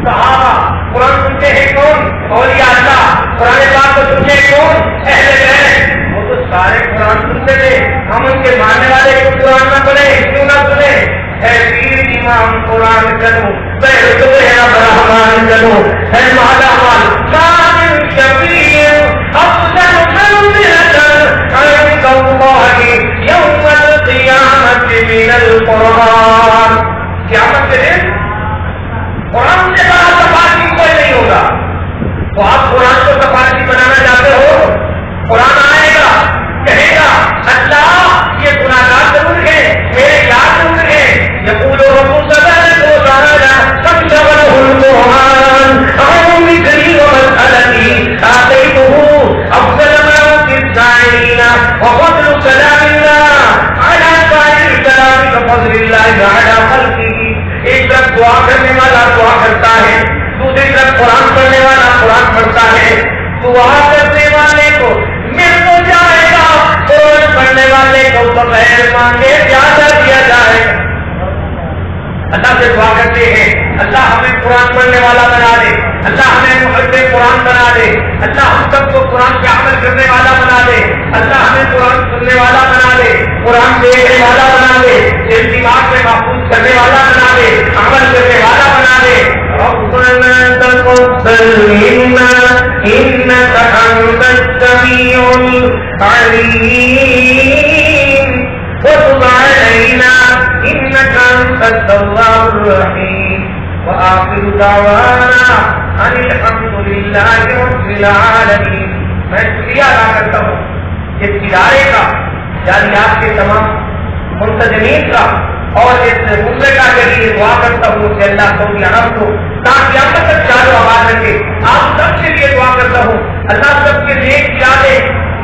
صحابہ قرآن سنتے ہیں کون؟ اولیاء اللہ. قرآن پاک کو سنتے ہیں کون؟ اہل بیت. وہ تو سارے قرآن سنتے تھے. ہم ان کے ماننے والے کو قرآن نہ پڑھے کیوں نہ سنے؟ اے پیر امام قرآن کرو بیٹھ تو ہے برہمان کرو ہے مالا مال کامل شفیع افضل منزلۃ عند اللہ یوم القیامۃ من القرآن. قیامت کے دن قرآن سے بڑا سفارشی کوئی نہیں ہوگا. تو آپ قرآن کو سفارشی بنانا چاہتے ہو؟ قرآن آئے گا کہے گا اللہ یہ گناہگار ضرور ہے میرے یاد ضرور ہے. یقول رب سبحانہ وتعالی کم شغله القرآن عن ذکری ومسألتی آتیته افضل ما اوتی السائلین وفضل کلام اللہ علی سائر الکلام کفضل اللہ علی خلقہ. ایک طرف دعا کرنے والا دعا کرتا ہے, دوسری طرف قرآن پڑھنے والا قرآن پڑھتا ہے. دعا کرنے والے کو مل تو جائے گا, قرآن پڑھنے والے کو بغیر مانگے زیادہ دیا جائے گا. اللہ سے دعا کرتے ہیں اللہ ہمیں قرآن پڑھنے والا بنا دے, اللہ ہمیں محب قرآن بنا دے, اللہ ہم سب کو قرآن پہ عمل کرنے والا بنا دے, اللہ ہمیں قرآن سننے والا بنا دے, قرآن دیکھنے والا بنا دے, دل دماغ میں محفوظ کرنے والا بنا دے, عمل کرنے والا بنا دے. ربنا تقبل منا انك انت السميع العليم وتب علينا انك انت التواب الرحيم وآخر دعوانا ان الحمد لله رب العالمين. میں شکریہ ادا کرتا ہوں اس ادارے کا, جالیات کے تمام منتظمین کا, اور اس مملکہ کے لیے دعا کرتا ہوں کہ اللہ کو تاکہ آپ تک چاروں آواز رکھے. آپ سب کے لیے دعا کرتا ہوں اللہ سب کے نیک ارادے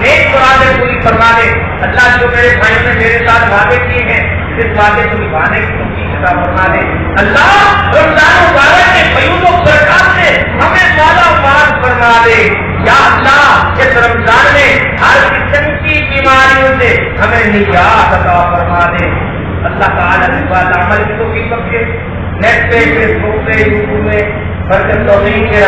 نیک مرادیں پوری فرما دے. اللہ جو میرے بھائی نے میرے ساتھ وعدے کیے ہیں اس وعدے کو نبھانے کی توفیق عطا فرما دے. اللہ رمضان مبارک کے فیوض و برکات سے ہمیں مالا مال فرما دے. یا اللہ اس رمضان میں ہر قسم کی بیماریوں سے ہمیں نجات عطا فرما دے. اللہ تعالیٰ نے بات عمل کی توفیق بخشے. نیٹ پہ فیس بک پہ یوٹیوب میں برکت توفیق کے